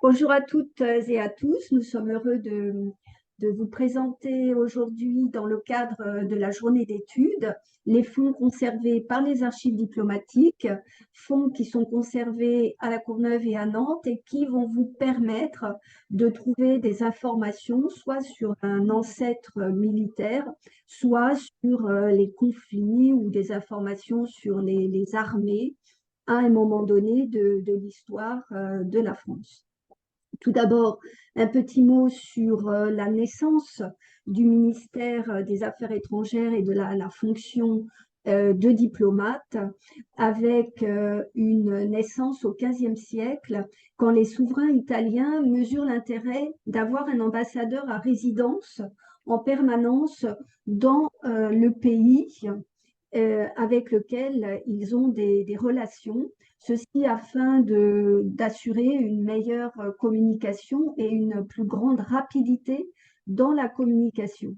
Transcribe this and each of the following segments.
Bonjour à toutes et à tous. Nous sommes heureux de vous présenter aujourd'hui, dans le cadre de la journée d'études, les fonds conservés par les archives diplomatiques, fonds qui sont conservés à La Courneuve et à Nantes et qui vont vous permettre de trouver des informations soit sur un ancêtre militaire, soit sur les conflits ou des informations sur les armées à un moment donné de l'histoire de la France. Tout d'abord, un petit mot sur la naissance du ministère des Affaires étrangères et de la fonction de diplomate, avec une naissance au XVe siècle, quand les souverains italiens mesurent l'intérêt d'avoir un ambassadeur à résidence en permanence dans le pays avec lequel ils ont des relations. Ceci afin d'assurer une meilleure communication et une plus grande rapidité dans la communication.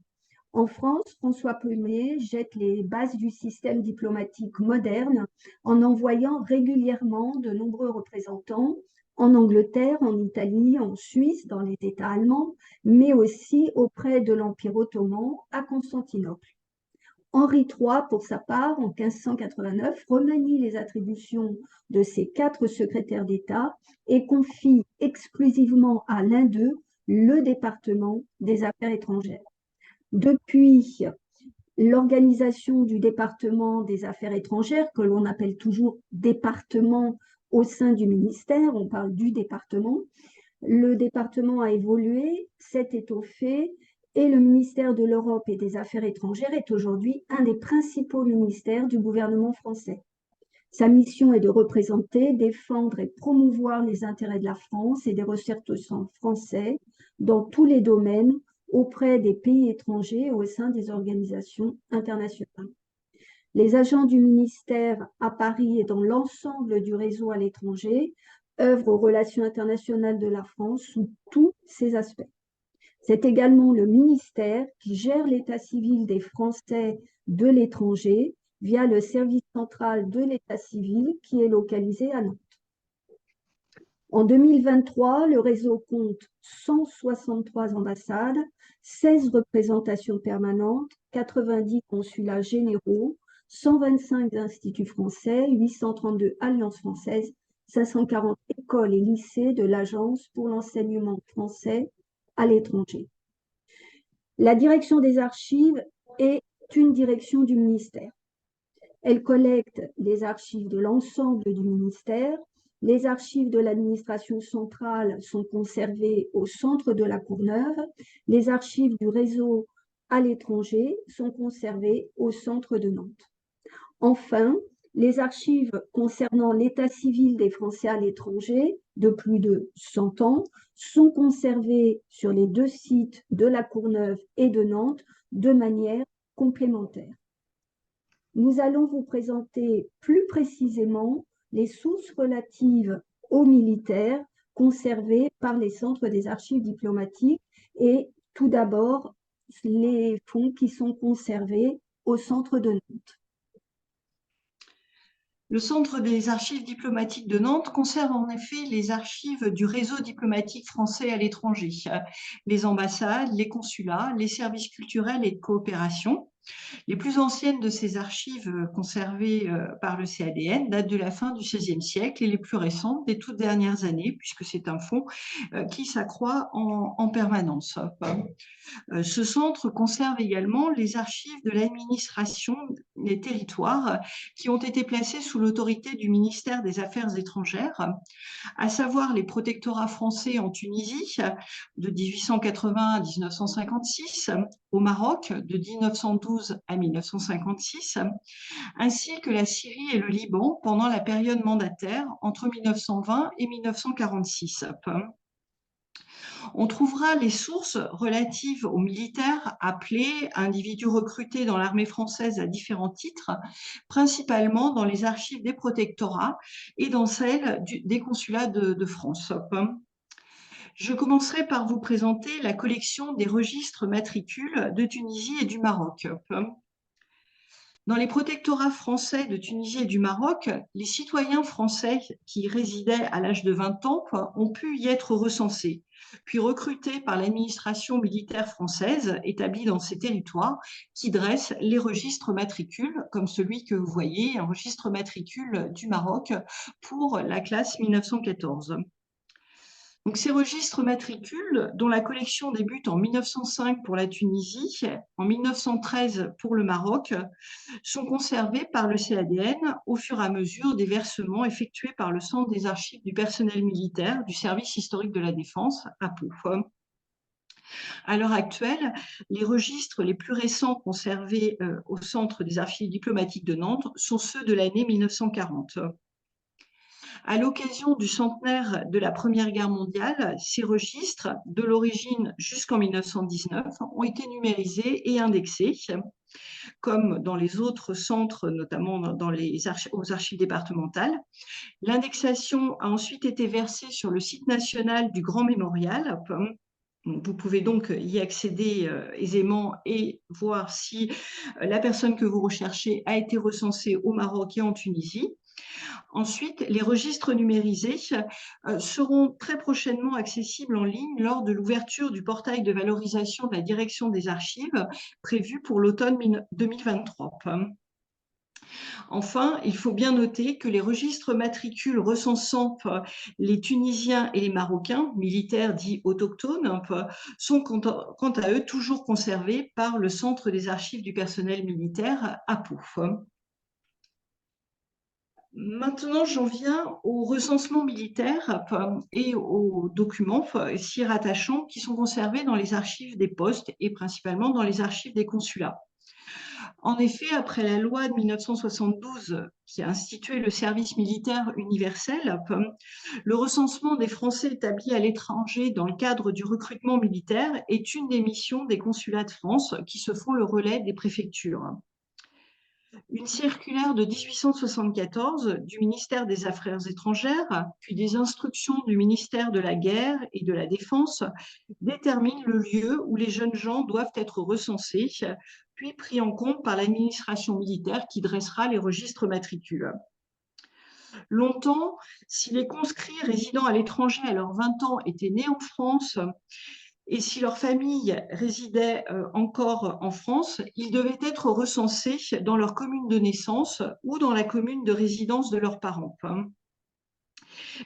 En France, François Ier jette les bases du système diplomatique moderne en envoyant régulièrement de nombreux représentants en Angleterre, en Italie, en Suisse, dans les États allemands, mais aussi auprès de l'Empire ottoman à Constantinople. Henri III, pour sa part, en 1589, remanie les attributions de ses 4 secrétaires d'État et confie exclusivement à l'un d'eux le département des Affaires étrangères. Depuis l'organisation du département des Affaires étrangères, que l'on appelle toujours département au sein du ministère, on parle du département, le département a évolué, s'est étoffé et le ministère de l'Europe et des Affaires étrangères est aujourd'hui un des principaux ministères du gouvernement français. Sa mission est de représenter, défendre et promouvoir les intérêts de la France et des ressortissants français dans tous les domaines auprès des pays étrangers et au sein des organisations internationales. Les agents du ministère à Paris et dans l'ensemble du réseau à l'étranger œuvrent aux relations internationales de la France sous tous ses aspects. C'est également le ministère qui gère l'état civil des Français de l'étranger via le service central de l'état civil qui est localisé à Nantes. En 2023, le réseau compte 163 ambassades, 16 représentations permanentes, 90 consulats généraux, 125 instituts français, 832 alliances françaises, 540 écoles et lycées de l'Agence pour l'enseignement français à l'étranger. La direction des archives est une direction du ministère. Elle collecte les archives de l'ensemble du ministère. Les archives de l'administration centrale sont conservées au centre de la Courneuve. Les archives du réseau à l'étranger sont conservées au centre de Nantes. Enfin, les archives concernant l'état civil des Français à l'étranger de plus de 100 ans sont conservées sur les 2 sites de la Courneuve et de Nantes de manière complémentaire. Nous allons vous présenter plus précisément les sources relatives aux militaires conservées par les centres des archives diplomatiques et tout d'abord les fonds qui sont conservés au centre de Nantes. Le Centre des archives diplomatiques de Nantes conserve en effet les archives du réseau diplomatique français à l'étranger, les ambassades, les consulats, les services culturels et de coopération. Les plus anciennes de ces archives conservées par le CADN datent de la fin du XVIe siècle et les plus récentes des toutes dernières années, puisque c'est un fonds qui s'accroît en permanence. Ce centre conserve également les archives de l'administration des territoires qui ont été placés sous l'autorité du ministère des Affaires étrangères, à savoir les protectorats français en Tunisie de 1880 à 1956, au Maroc de 1912 à 1956, ainsi que la Syrie et le Liban pendant la période mandataire entre 1920 et 1946. On trouvera les sources relatives aux militaires appelés, individus recrutés dans l'armée française à différents titres, principalement dans les archives des protectorats et dans celles des consulats de France. Je commencerai par vous présenter la collection des registres matricules de Tunisie et du Maroc. Dans les protectorats français de Tunisie et du Maroc, les citoyens français qui y résidaient à l'âge de 20 ans ont pu y être recensés, puis recrutés par l'administration militaire française établie dans ces territoires qui dresse les registres matricules, comme celui que vous voyez, un registre matricule du Maroc pour la classe 1914. Donc, ces registres matricules, dont la collection débute en 1905 pour la Tunisie, en 1913 pour le Maroc, sont conservés par le CADN au fur et à mesure des versements effectués par le Centre des archives du personnel militaire du service historique de la défense à Pau. À l'heure actuelle, les registres les plus récents conservés au Centre des archives diplomatiques de Nantes sont ceux de l'année 1940. À l'occasion du centenaire de la Première Guerre mondiale, ces registres, de l'origine jusqu'en 1919, ont été numérisés et indexés, comme dans les autres centres, notamment aux archives départementales. L'indexation a ensuite été versée sur le site national du Grand Mémorial. Vous pouvez donc y accéder aisément et voir si la personne que vous recherchez a été recensée au Maroc et en Tunisie. Ensuite, les registres numérisés seront très prochainement accessibles en ligne lors de l'ouverture du portail de valorisation de la direction des archives prévu pour l'automne 2023. Enfin, il faut bien noter que les registres matricules recensant les Tunisiens et les Marocains, militaires dits autochtones, sont quant à eux toujours conservés par le Centre des archives du personnel militaire à Pau. Maintenant, j'en viens au recensement militaire et aux documents s'y rattachant qui sont conservés dans les archives des postes et principalement dans les archives des consulats. En effet, après la loi de 1972 qui a institué le service militaire universel, le recensement des Français établis à l'étranger dans le cadre du recrutement militaire est une des missions des consulats de France qui se font le relais des préfectures. Une circulaire de 1874 du ministère des Affaires étrangères, puis des instructions du ministère de la Guerre et de la Défense déterminent le lieu où les jeunes gens doivent être recensés, puis pris en compte par l'administration militaire qui dressera les registres matricules. Longtemps, si les conscrits résidant à l'étranger à leurs 20 ans étaient nés en France, et si leur famille résidait encore en France, ils devaient être recensés dans leur commune de naissance ou dans la commune de résidence de leurs parents.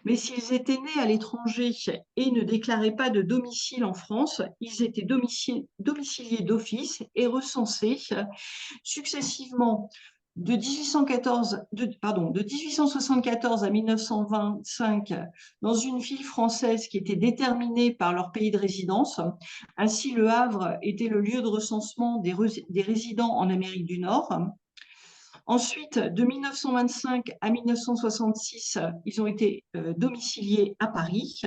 Mais s'ils étaient nés à l'étranger et ne déclaraient pas de domicile en France, ils étaient domiciliés d'office et recensés successivement de 1874 à 1925 dans une ville française qui était déterminée par leur pays de résidence. Ainsi, Le Havre était le lieu de recensement des résidents en Amérique du Nord. Ensuite, de 1925 à 1966, ils ont été domiciliés à Paris.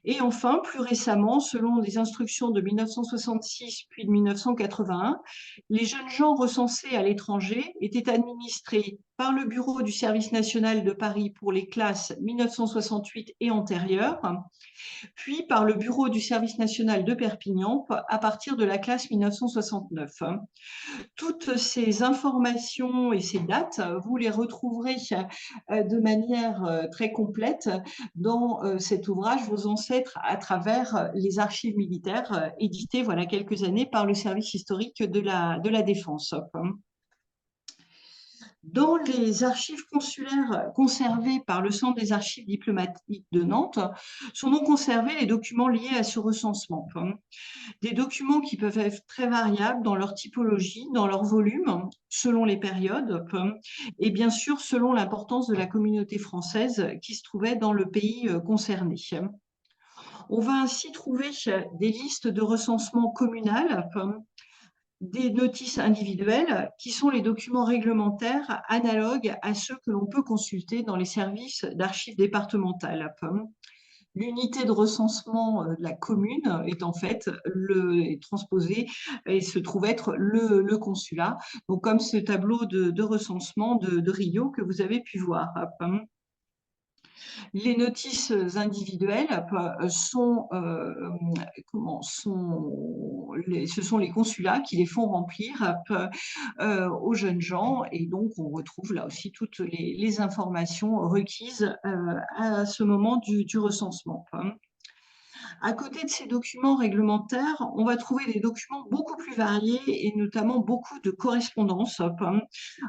Et enfin, plus récemment, selon les instructions de 1966 puis de 1981, les jeunes gens recensés à l'étranger étaient administrés par le Bureau du service national de Paris pour les classes 1968 et antérieures, puis par le Bureau du service national de Perpignan à partir de la classe 1969. Toutes ces informations et ces dates, vous les retrouverez de manière très complète dans cet ouvrage Vos ancêtres à travers les archives militaires, édité voilà quelques années par le service historique de la Défense. Dans les archives consulaires conservées par le Centre des archives diplomatiques de Nantes, sont donc conservés les documents liés à ce recensement. Des documents qui peuvent être très variables dans leur typologie, dans leur volume, selon les périodes, et bien sûr selon l'importance de la communauté française qui se trouvait dans le pays concerné. On va ainsi trouver des listes de recensement communal, des notices individuelles, qui sont les documents réglementaires analogues à ceux que l'on peut consulter dans les services d'archives départementales. L'unité de recensement de la commune est en fait transposée et se trouve être le consulat, donc comme ce tableau de recensement de Rio que vous avez pu voir. Les notices individuelles sont, ce sont les consulats qui les font remplir aux jeunes gens, et donc on retrouve là aussi toutes les informations requises à ce moment du recensement. À côté de ces documents réglementaires, on va trouver des documents beaucoup plus variés et notamment beaucoup de correspondances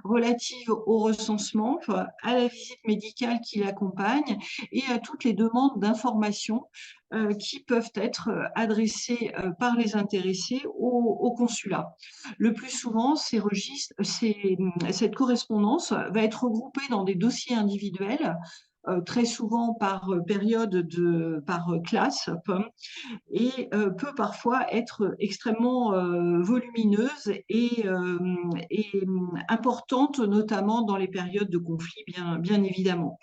relatives au recensement, à la visite médicale qui l'accompagne et à toutes les demandes d'informations qui peuvent être adressées par les intéressés au consulat. Le plus souvent, cette correspondance va être regroupée dans des dossiers individuels, très souvent par période par classe, et peut parfois être extrêmement volumineuse et importante, notamment dans les périodes de conflit, bien évidemment.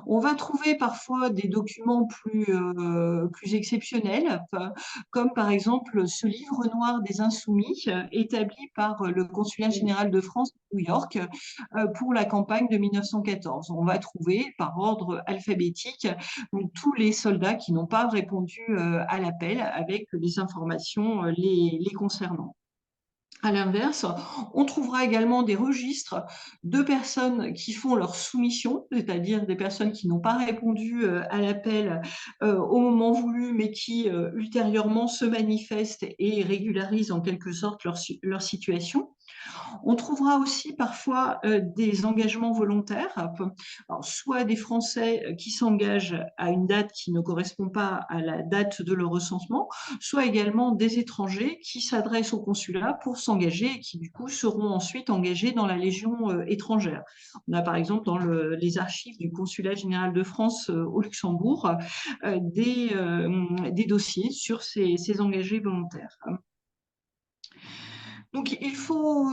On va trouver parfois des documents plus exceptionnels, comme par exemple ce livre noir des Insoumis, établi par le Consulat général de France à New York pour la campagne de 1914. On va trouver par ordre alphabétique tous les soldats qui n'ont pas répondu à l'appel avec les informations les concernant. À l'inverse, on trouvera également des registres de personnes qui font leur soumission, c'est-à-dire des personnes qui n'ont pas répondu à l'appel au moment voulu, mais qui ultérieurement se manifestent et régularisent en quelque sorte leur situation. On trouvera aussi parfois des engagements volontaires, alors, soit des Français qui s'engagent à une date qui ne correspond pas à la date de leur recensement, soit également des étrangers qui s'adressent au consulat pour s'engager et qui du coup seront ensuite engagés dans la Légion étrangère. On a par exemple dans les archives du Consulat général de France au Luxembourg des dossiers sur ces engagés volontaires. Donc, il faut,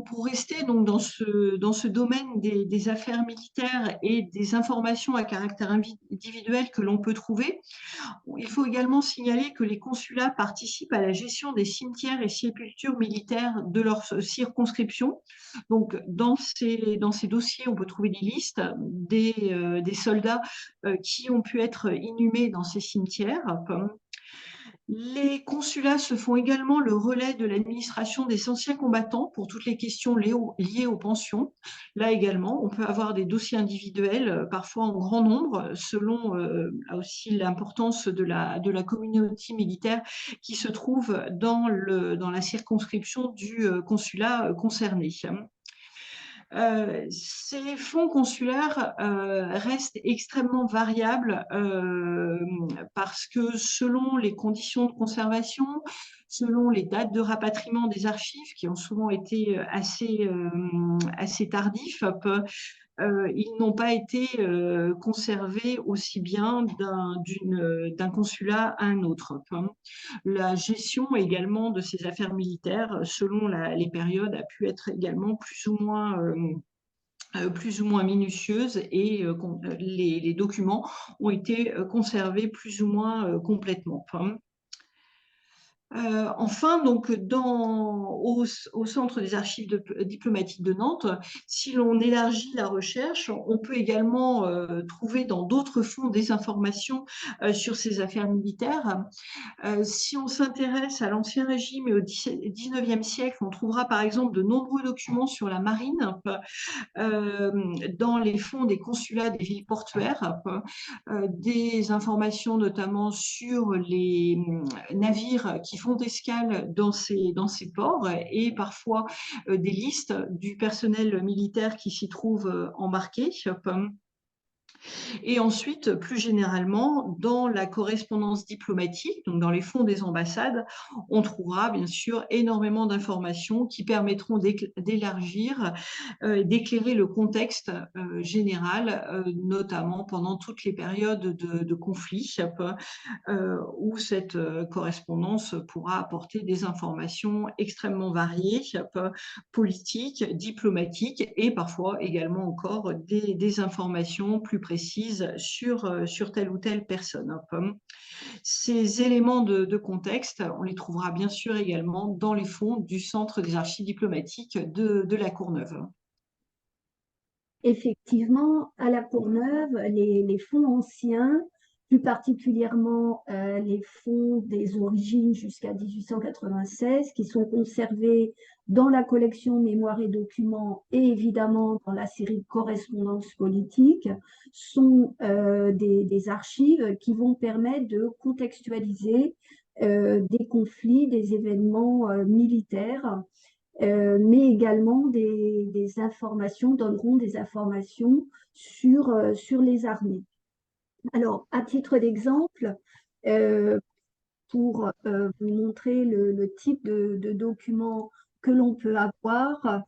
pour rester donc dans ce domaine des affaires militaires et des informations à caractère individuel que l'on peut trouver, il faut également signaler que les consulats participent à la gestion des cimetières et sépultures militaires de leur circonscription. Donc, dans ces dossiers, on peut trouver des listes des soldats qui ont pu être inhumés dans ces cimetières. Les consulats se font également le relais de l'administration des anciens combattants pour toutes les questions liées aux pensions. Là également, on peut avoir des dossiers individuels, parfois en grand nombre, selon aussi l'importance de la communauté militaire qui se trouve dans la circonscription du consulat concerné. Ces fonds consulaires restent extrêmement variables parce que selon les conditions de conservation, selon les dates de rapatriement des archives qui ont souvent été assez tardifs, ils n'ont pas été conservés aussi bien d'un consulat à un autre. La gestion également de ces affaires militaires, selon les périodes, a pu être également plus ou moins minutieuse, et les documents ont été conservés plus ou moins complètement. Enfin, donc, au Centre des archives diplomatiques de Nantes, si l'on élargit la recherche, on peut également trouver dans d'autres fonds des informations sur ces affaires militaires. Si on s'intéresse à l'Ancien Régime et au XIXe siècle, on trouvera par exemple de nombreux documents sur la marine dans les fonds des consulats des villes portuaires, des informations notamment sur les navires qui font escale dans ces ports, et parfois des listes du personnel militaire qui s'y trouve embarqué. Et ensuite, plus généralement, dans la correspondance diplomatique, donc dans les fonds des ambassades, on trouvera bien sûr énormément d'informations qui permettront d'élargir, d'éclairer le contexte général, notamment pendant toutes les périodes de conflit, où cette correspondance pourra apporter des informations extrêmement variées, politiques, diplomatiques, et parfois également encore des informations plus précises sur telle ou telle personne. Ces éléments de contexte, on les trouvera bien sûr également dans les fonds du Centre des archives diplomatiques de La Courneuve. effectivement, à La Courneuve, les fonds anciens, plus particulièrement les fonds des origines jusqu'à 1896, qui sont conservés dans la collection Mémoires et Documents et évidemment dans la série Correspondances politiques, sont des archives qui vont permettre de contextualiser des conflits, des événements militaires, mais également des informations, donneront des informations sur les armées. Alors, à titre d'exemple, euh, pour vous montrer le type de document que l'on peut avoir,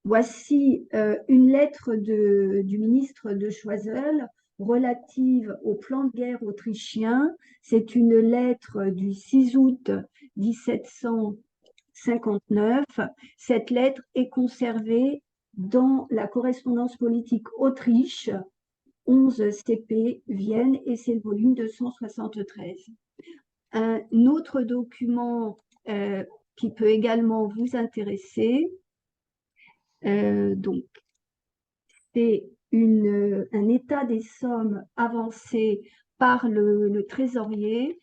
voici une lettre du ministre de Choiseul relative au plan de guerre autrichien. C'est une lettre du 6 août 1759. Cette lettre est conservée dans la correspondance politique Autriche, 11 CP Vienne, et c'est le volume 273. Un autre document qui peut également vous intéresser, donc c'est un état des sommes avancé par le trésorier.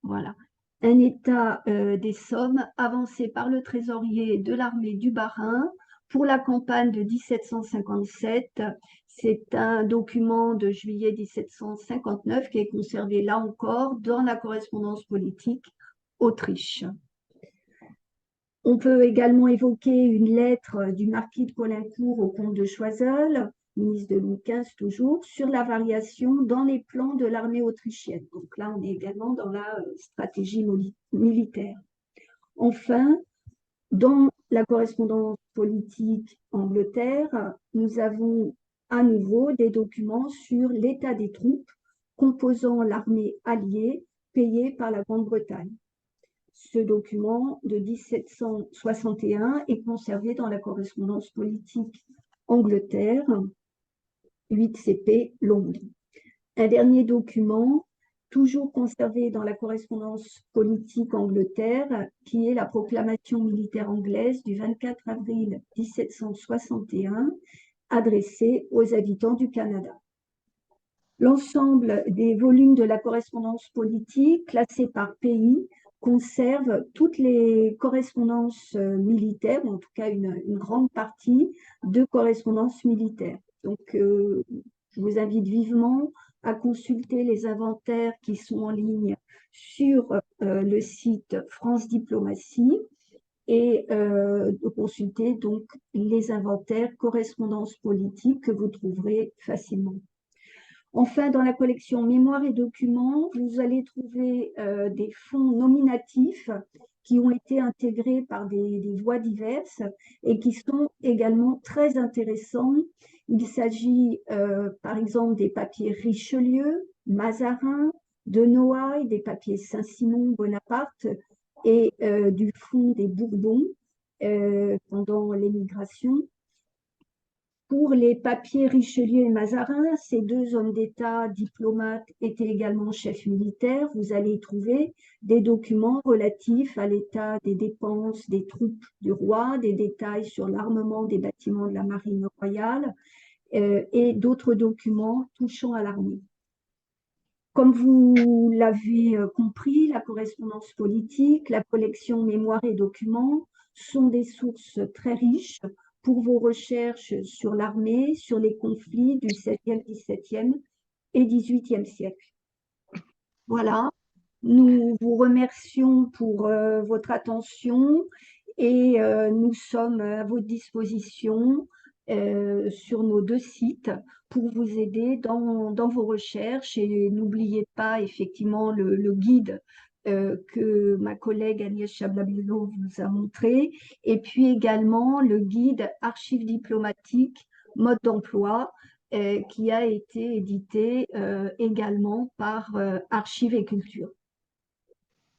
Voilà. Un état des sommes avancé par le trésorier de l'armée du Bas-Rhin pour la campagne de 1757. C'est un document de juillet 1759 qui est conservé là encore dans la correspondance politique Autriche. On peut également évoquer une lettre du marquis de Caulaincourt au comte de Choiseul, ministre de Louis XV toujours, sur la variation dans les plans de l'armée autrichienne. Donc là, on est également dans la stratégie militaire. Enfin, dans la correspondance politique Angleterre, nous avons à nouveau des documents sur l'état des troupes composant l'armée alliée payée par la Grande-Bretagne. Ce document de 1761 est conservé dans la correspondance politique Angleterre, 8 CP Londres. Un dernier document, toujours conservé dans la correspondance politique Angleterre, qui est la proclamation militaire anglaise du 24 avril 1761, adressée aux habitants du Canada. L'ensemble des volumes de la correspondance politique, classés par pays, conserve toutes les correspondances militaires, ou en tout cas une grande partie de correspondances militaires. Donc, je vous invite vivement à consulter les inventaires qui sont en ligne sur le site France Diplomatie et de consulter donc les inventaires correspondances politiques que vous trouverez facilement. Enfin, dans la collection Mémoires et Documents, vous allez trouver des fonds nominatifs qui ont été intégrés par des voies diverses et qui sont également très intéressants. Il s'agit par exemple des papiers Richelieu, Mazarin, de Noailles, des papiers Saint-Simon, Bonaparte et du fonds des Bourbons pendant l'émigration. Pour les papiers Richelieu et Mazarin, ces deux hommes d'État diplomates étaient également chefs militaires. Vous allez y trouver des documents relatifs à l'état des dépenses des troupes du roi, des détails sur l'armement des bâtiments de la marine royale et d'autres documents touchant à l'armée. Comme vous l'avez compris, la correspondance politique, la collection Mémoires et Documents sont des sources très riches pour vos recherches sur l'armée, sur les conflits du 16e, 17e et 18e siècle. Voilà, nous vous remercions pour votre attention et nous sommes à votre disposition sur nos deux sites pour vous aider dans vos recherches. Et n'oubliez pas effectivement le guide que ma collègue Agnès Chablabilo vous a montré, et puis également le guide Archives diplomatiques, mode d'emploi, qui a été édité également par Archives et Culture.